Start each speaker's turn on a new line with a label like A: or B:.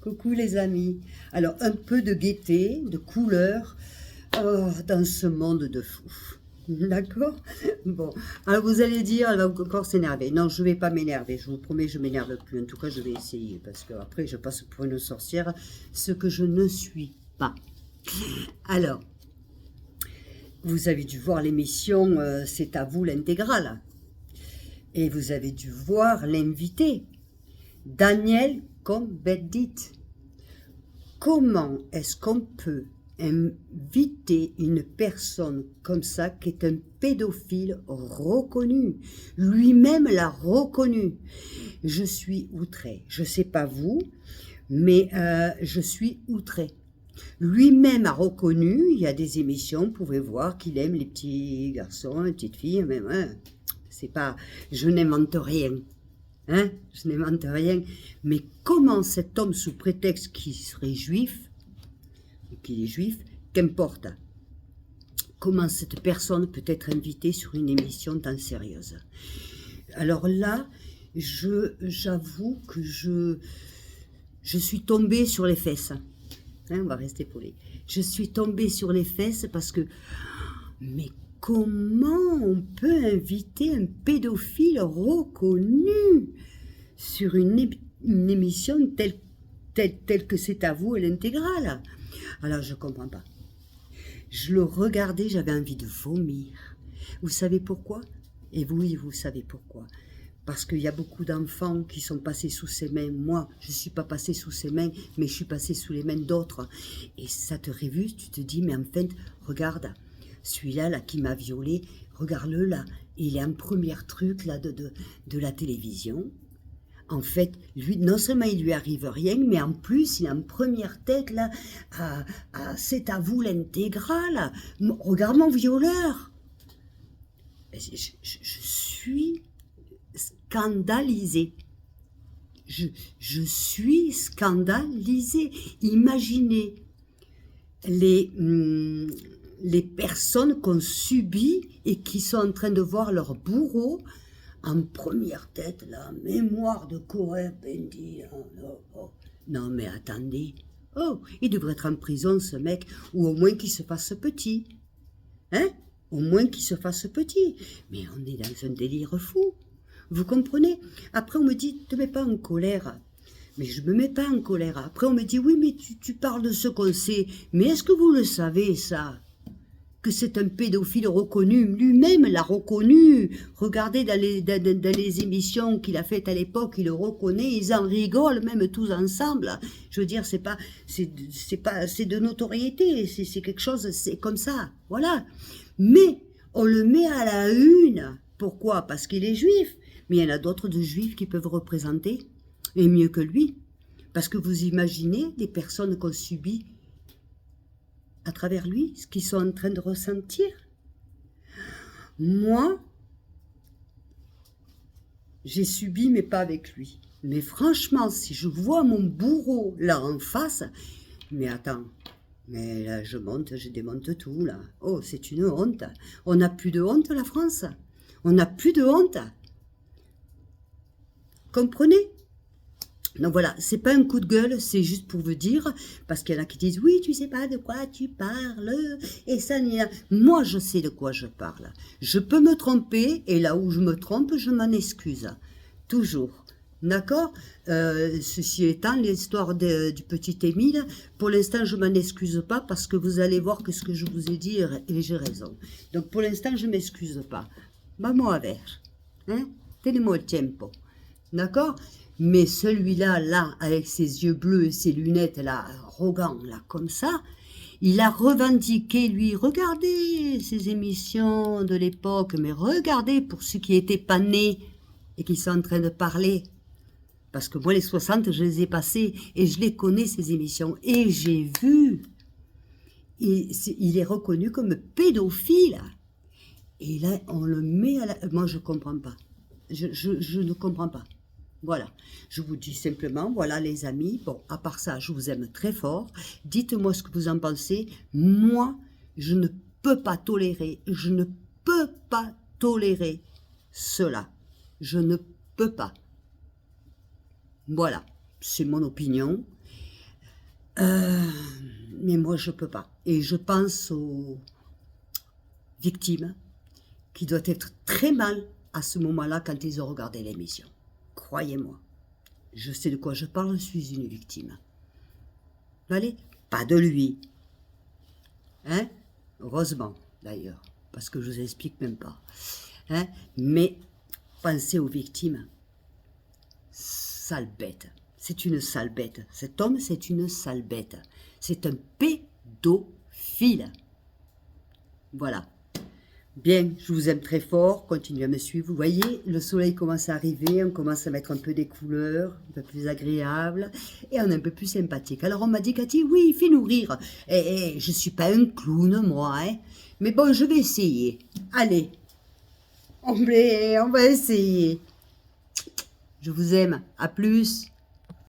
A: Coucou les amis. Alors un peu de gaieté, de couleur dans ce monde de fou. D'accord? Bon, alors vous allez dire, elle va encore s'énerver. Non, je ne vais pas m'énerver, je vous promets, je ne m'énerve plus. En tout cas, je vais essayer, parce que après je passe pour une sorcière, ce que je ne suis pas. Alors, vous avez dû voir l'émission C'est à vous l'intégrale. Et vous avez dû voir l'invité, Daniel Cohn-Bendit. Comment est-ce qu'on peut inviter une personne comme ça qui est un pédophile reconnu? Lui-même l'a reconnu. Je suis outrée. Je ne sais pas vous, mais je suis outrée. Lui-même a reconnu, il y a des émissions, vous pouvez voir qu'il aime les petits garçons, les petites filles, mais c'est pas, je n'invente rien. Hein, je n'invente rien, mais comment cet homme, sous prétexte qu'il serait juif, qu'il est juif, qu'importe, comment cette personne peut être invitée sur une émission tant sérieuse? Alors là, j'avoue que je suis tombée sur les fesses. Hein, on va rester poli. Je suis tombée sur les fesses parce que, mais comment on peut inviter un pédophile reconnu sur une émission telle que C'est à vous et l'intégrale? Alors je ne comprends pas. Je le regardais, j'avais envie de vomir. Vous savez pourquoi? Et oui, vous savez pourquoi. Parce qu'il y a beaucoup d'enfants qui sont passés sous ses mains. Moi, je ne suis pas passée sous ses mains, mais je suis passée sous les mains d'autres. Et ça te révulse, tu te dis, mais en fait, regarde, celui-là là, qui m'a violée, regarde-le là, il est en premier truc là, de la télévision. En fait, lui, non seulement il lui arrive rien, mais en plus, il est en première tête là, C'est à vous l'intégrale. Regarde mon violeur. Je suis scandalisée. Je suis scandalisée. Imaginez les personnes qu'on subit et qui sont en train de voir leur bourreau en première tête, la mémoire de Cohn-Bendit. Non mais attendez. Oh, il devrait être en prison ce mec, ou au moins qu'il se fasse petit. Hein? Au moins qu'il se fasse petit. Mais on est dans un délire fou. Vous comprenez? Après on me dit, ne te mets pas en colère. Mais je ne me mets pas en colère. Après on me dit, oui mais tu parles de ce qu'on sait. Mais est-ce que vous le savez ça? Que c'est un pédophile reconnu, lui-même l'a reconnu. Regardez dans les émissions qu'il a faites à l'époque, il le reconnaît, ils en rigolent même tous ensemble. Je veux dire, c'est de notoriété, c'est quelque chose, c'est comme ça, voilà. Mais on le met à la une. Pourquoi? Parce qu'il est juif. Mais il y en a d'autres de juifs qui peuvent représenter, et mieux que lui. Parce que vous imaginez des personnes qu'on subit à travers lui, ce qu'ils sont en train de ressentir. Moi, j'ai subi, mais pas avec lui. Mais franchement, si je vois mon bourreau là en face, mais attends, mais là je monte, je démonte tout là. Oh, c'est une honte. On n'a plus de honte, la France. On n'a plus de honte. Comprenez? Donc voilà, c'est pas un coup de gueule, c'est juste pour vous dire, parce qu'il y en a qui disent, oui, tu sais pas de quoi tu parles, et ça n'y a... Moi, je sais de quoi je parle. Je peux me tromper, et là où je me trompe, je m'en excuse. Toujours. D'accord? Ceci étant, l'histoire du petit Émile, pour l'instant, je m'en excuse pas, parce que vous allez voir que ce que je vous ai dit, et j'ai raison. Donc pour l'instant, je m'excuse pas. Vamos a ver. Hein? Tenemos el tiempo. D'accord? Mais celui-là, là, avec ses yeux bleus et ses lunettes, là, arrogant, là, comme ça, il a revendiqué, lui, regardez ces émissions de l'époque, mais regardez pour ceux qui n'étaient pas nés et qui sont en train de parler. Parce que moi, les 60, je les ai passés et je les connais, ces émissions. Et j'ai vu. Il est reconnu comme pédophile. Et là, on le met à la... Moi, je ne comprends pas. Je ne comprends pas. Voilà, je vous dis simplement, voilà les amis, bon, à part ça, je vous aime très fort, dites-moi ce que vous en pensez, moi, je ne peux pas tolérer cela, je ne peux pas. Voilà, c'est mon opinion, Mais moi, je peux pas. Et je pense aux victimes qui doivent être très mal à ce moment-là quand ils ont regardé l'émission. Croyez-moi. Je sais de quoi je parle, je suis une victime. Allez, pas de lui. Hein? Heureusement, d'ailleurs, parce que je vous explique même pas. Hein? Mais pensez aux victimes. Sale bête. C'est une sale bête. Cet homme, c'est une sale bête. C'est un pédophile. Voilà. Bien, je vous aime très fort, continuez à me suivre. Vous voyez, le soleil commence à arriver, on commence à mettre un peu des couleurs, un peu plus agréables, et on est un peu plus sympathique. Alors on m'a dit, Cathy, oui, fais-nous rire. Je suis pas un clown, moi, hein. Mais bon, je vais essayer. Allez, on va essayer. Je vous aime, à plus.